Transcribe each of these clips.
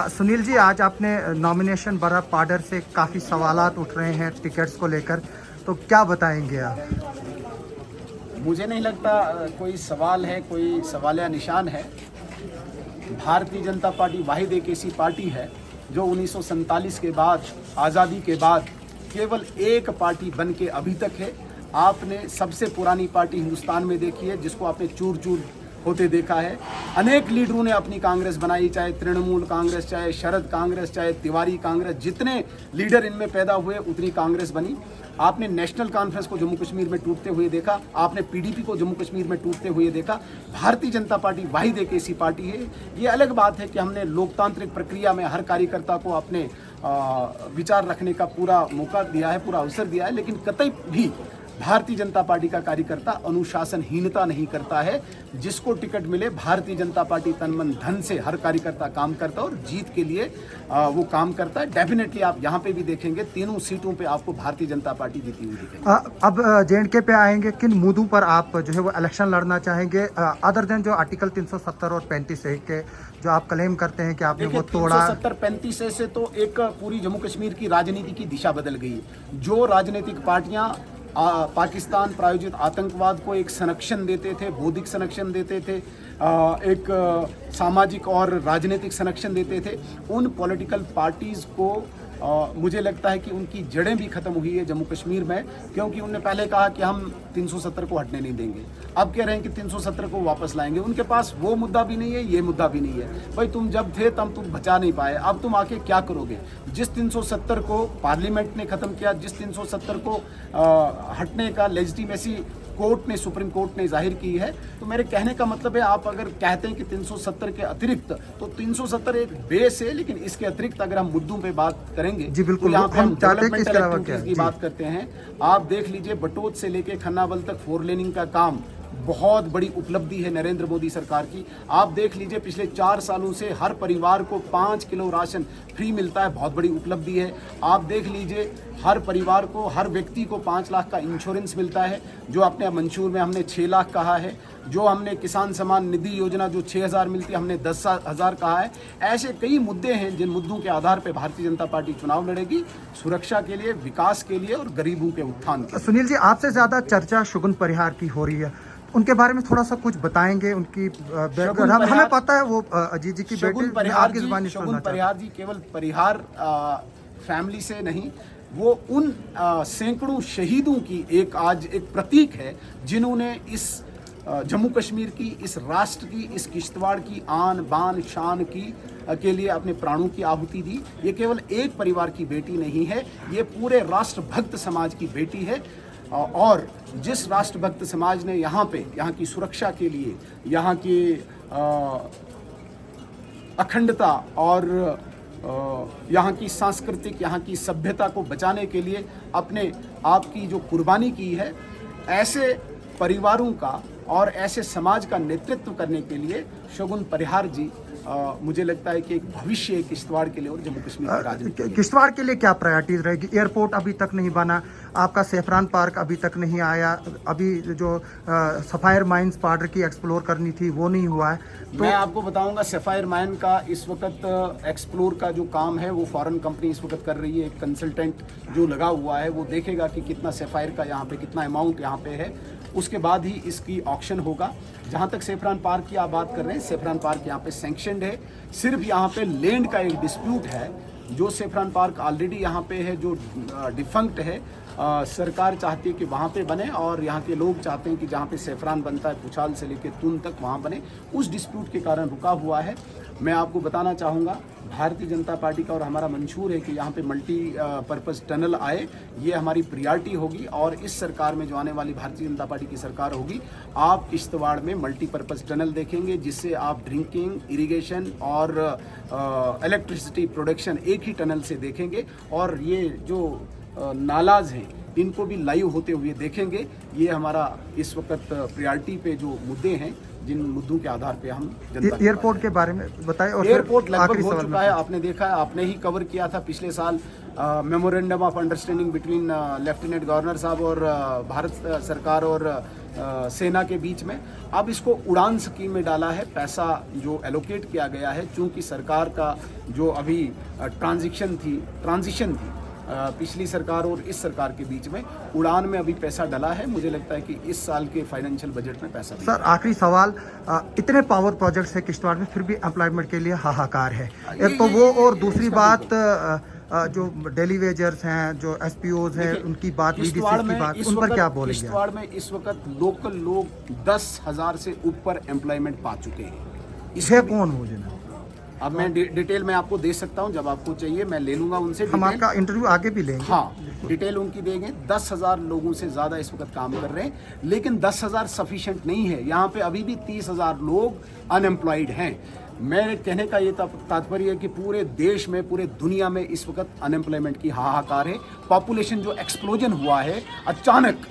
सुनील जी, आज आपने नॉमिनेशन भरा, पाडर से काफ़ी सवालात उठ रहे हैं टिकट्स को लेकर, तो क्या बताएंगे आप? मुझे नहीं लगता कोई सवाल है, कोई सवालिया निशान है। भारतीय जनता पार्टी वाहिद एक ऐसी पार्टी है जो 1947 के बाद, आज़ादी के बाद केवल एक पार्टी बन के अभी तक है। आपने सबसे पुरानी पार्टी हिंदुस्तान में देखी है जिसको आपने चूर चूर होते देखा है। अनेक लीडरों ने अपनी कांग्रेस बनाई, चाहे तृणमूल कांग्रेस, चाहे शरद कांग्रेस, चाहे तिवारी कांग्रेस। जितने लीडर इनमें पैदा हुए उतनी कांग्रेस बनी। आपने नेशनल कॉन्फ्रेंस को जम्मू कश्मीर में टूटते हुए देखा, आपने पीडीपी को जम्मू कश्मीर में टूटते हुए देखा। भारतीय जनता पार्टी वाहिद एक ऐसी पार्टी है। ये अलग बात है कि हमने लोकतांत्रिक प्रक्रिया में हर कार्यकर्ता को अपने विचार रखने का पूरा मौका दिया है, पूरा अवसर दिया है, लेकिन कतई भी भारतीय जनता पार्टी का कार्यकर्ता अनुशासनहीनता नहीं करता है। जिसको टिकट मिले, भारतीय जनता पार्टी तन मन धन से हर कार्यकर्ता काम करता है और जीत के लिए वो काम करता है। डेफिनेटली आप यहाँ पे भी देखेंगे, तीनों सीटों पे आपको भारतीय जनता पार्टी जीती हुई दिखेगी। अब जेएंडके पे आएंगे, किन मुद्दों पर आप जो है वो इलेक्शन लड़ना चाहेंगे, अदर देन जो आर्टिकल 370 और 35A के जो आप क्लेम करते हैं कि आपने वो तोड़ा? 370-35A से तो एक पूरी जम्मू कश्मीर की राजनीति की दिशा बदल गई है। जो राजनीतिक पार्टियां पाकिस्तान प्रायोजित आतंकवाद को एक संरक्षण देते थे, बौद्धिक संरक्षण देते थे, एक सामाजिक और राजनीतिक संरक्षण देते थे, उन पॉलिटिकल पार्टीज़ को मुझे लगता है कि उनकी जड़ें भी खत्म हुई है जम्मू कश्मीर में। क्योंकि उन्होंने पहले कहा कि हम 370 को हटने नहीं देंगे, अब कह रहे हैं कि 370 को वापस लाएंगे। उनके पास वो मुद्दा भी नहीं है, ये मुद्दा भी नहीं है। भाई तुम जब थे तब तुम बचा नहीं पाए, अब तुम आके क्या करोगे? जिस 370 को पार्लियामेंट ने ख़त्म किया, जिस 370 को हटने का लेजिटिमेसी कोर्ट ने, सुप्रीम कोर्ट ने जाहिर की है, तो मेरे कहने का मतलब है, आप अगर कहते हैं कि 370 के अतिरिक्त, तो 370 एक बेस है, लेकिन इसके अतिरिक्त अगर हम मुद्दों पे बात करेंगे जी बिल्कुल, तो यहाँ पे हम डेवलपमेंटल डेवलपमेंटल एक्टिविटीज की बात करते हैं। आप देख लीजिए, बटोत से लेके खन्नाबल तक 4 लेनिंग का काम बहुत बड़ी उपलब्धि है नरेंद्र मोदी सरकार की। आप देख लीजिए, पिछले 4 सालों से हर परिवार को 5 किलो राशन फ्री मिलता है, बहुत बड़ी उपलब्धि है। आप देख लीजिए, हर परिवार को, हर व्यक्ति को 5 लाख का इंश्योरेंस मिलता है, जो अपने मंशूर में हमने 6 लाख कहा है। जो हमने किसान सम्मान निधि योजना जो 6,000 मिलती है, हमने 10,000 कहा है। ऐसे कई मुद्दे हैं जिन मुद्दों के आधार पर भारतीय जनता पार्टी चुनाव लड़ेगी, सुरक्षा के लिए, विकास के लिए और गरीबों के उत्थान के लिए। सुनील जी, आपसे ज़्यादा चर्चा शगुन परिहार की हो रही है, उनके बारे में थोड़ा सा कुछ बताएंगे? उनकी हमें पता है वो अजीत जी की बेटी। शगुन परिहार जी केवल परिहार फैमिली से नहीं, वो उन सैकड़ों शहीदों की आज एक प्रतीक है जिन्होंने इस जम्मू कश्मीर की, इस राष्ट्र की, इस किश्तवाड़ की आन बान शान की के लिए अपने प्राणों की आहुति दी। ये केवल एक परिवार की बेटी नहीं है, ये पूरे राष्ट्रभक्त समाज की बेटी है। और जिस राष्ट्रभक्त समाज ने यहाँ की सुरक्षा के लिए, यहाँ की अखंडता और यहाँ की सांस्कृतिक, यहाँ की सभ्यता को बचाने के लिए अपने आप की जो कुर्बानी की है, ऐसे परिवारों का और ऐसे समाज का नेतृत्व करने के लिए शगुन परिहार जी मुझे लगता है कि एक भविष्य है किश्तवाड़ के लिए और जम्मू कश्मीर की राजनीति। किश्तवाड़ के लिए क्या प्रायोरिटीज रहेगी? एयरपोर्ट अभी तक नहीं बना, आपका सेफरान पार्क अभी तक नहीं आया, अभी जो सफायर माइंस पाडर की एक्सप्लोर करनी थी वो नहीं हुआ है। तो मैं आपको बताऊंगा, सफायर माइन का इस वक्त एक्सप्लोर का जो काम है वो फॉरेन कंपनी इस वक्त कर रही है। एक कंसल्टेंट जो लगा हुआ है वो देखेगा कि कितना सफायर का यहाँ पे, कितना अमाउंट यहाँ पे है, उसके बाद ही इसकी ऑक्शन होगा। जहाँ तक सेफरान पार्क की आप बात कर रहे हैं, सेफरान पार्क यहाँ पे सैंक्शनड है। सिर्फ यहाँ पे लैंड का एक डिस्प्यूट है। जो सेफरान पार्क ऑलरेडी यहाँ पे है, जो डिफंक्ट है, सरकार चाहती है कि वहाँ पे बने, और यहाँ के लोग चाहते हैं कि जहाँ पे सेफरान बनता है पुछाल से लेकर तुन तक वहाँ बने। उस डिस्प्यूट के कारण रुका हुआ है। मैं आपको बताना चाहूँगा, भारतीय जनता पार्टी का और हमारा मंशूर है कि यहाँ पे मल्टी पर्पज़ टनल आए, ये हमारी प्रियॉरिटी होगी। और इस सरकार में जो आने वाली भारतीय जनता पार्टी की सरकार होगी, आप किश्तवाड़ में मल्टीपर्पज़ टनल देखेंगे, जिससे आप ड्रिंकिंग, इरिगेशन और इलेक्ट्रिसिटी प्रोडक्शन एक ही टनल से देखेंगे। और ये जो नालाज हैं, इनको भी लाइव होते हुए देखेंगे। ये हमारा इस वक्त प्रियॉरिटी पे जो मुद्दे हैं, जिन मुद्दों के आधार पे हम एयरपोर्ट के बारे में बताएं। और एयरपोर्ट लगभग हो चुका है, आपने देखा है, आपने ही कवर किया था पिछले साल memorandum of understanding between lieutenant governor साहब और भारत सरकार और सेना के बीच में। अब इसको उड़ान स्कीम में डाला है। पैसा जो एलोकेट किया गया है, चूंकि सरकार का जो अभी ट्रांजिशन थी पिछली सरकार और इस सरकार के बीच में, उड़ान में अभी पैसा डला है। मुझे लगता है कि इस साल के फाइनेंशियल बजट में पैसा सर आखिरी सवाल, इतने पावर प्रोजेक्ट्स है किश्तवाड़ में, फिर भी एम्प्लॉयमेंट के लिए हाहाकार है। एक तो वो, और दूसरी बात जो डेली वेजर्स हैं, जो एसपीओज हैं, उनकी बात, वीडीसी की बात, उन पर क्या बोलेंगे? किश्तवाड़ में इस वक्त लोकल लोग 10,000 से ऊपर एम्प्लॉयमेंट पा चुके हैं। है कौन हो जिन्हें? अब मैं डिटेल में आपको दे सकता हूं, जब आपको चाहिए मैं ले लूंगा उनसे। हम आपका इंटरव्यू आगे भी लेंगे। हाँ, डिटेल उनकी देंगे। 10,000 लोगों से ज़्यादा इस वक्त काम कर रहे हैं, लेकिन 10,000 सफिशिएंट नहीं है। यहाँ पे अभी भी 30,000 लोग अनएम्प्लॉयड हैं। मेरे कहने का ये तात्पर्य है कि पूरे देश में, पूरे दुनिया में इस वक्त अनएम्प्लॉयमेंट की हाहाकार है। पॉपुलेशन जो एक्सप्लोजन हुआ है, अचानक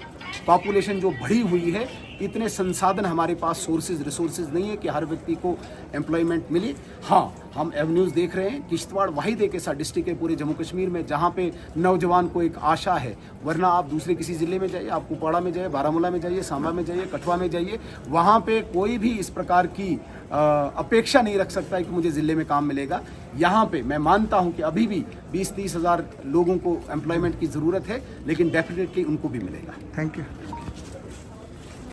पॉपुलेशन जो बढ़ी हुई है, इतने संसाधन हमारे पास, सोर्सेज रिसोर्सेज नहीं है कि हर व्यक्ति को एम्प्लॉयमेंट मिले। हाँ, हम एवेन्यूज़ देख रहे हैं। किश्तवाड़ वाहिद एक ऐसा डिस्ट्रिक्ट है पूरे जम्मू कश्मीर में जहाँ पे नौजवान को एक आशा है। वरना आप दूसरे किसी ज़िले में जाइए, आप कुपवाड़ा में जाइए, बारामूला में जाइए, सांबा में जाइए, कठुआ में जाइए, वहाँ पे कोई भी इस प्रकार की अपेक्षा नहीं रख सकता है कि मुझे ज़िले में काम मिलेगा। यहाँ पे मैं मानता हूँ कि अभी भी 20-30 हज़ार लोगों को एम्प्लॉयमेंट की ज़रूरत है, लेकिन डेफिनेटली उनको भी मिलेगा। Thank you.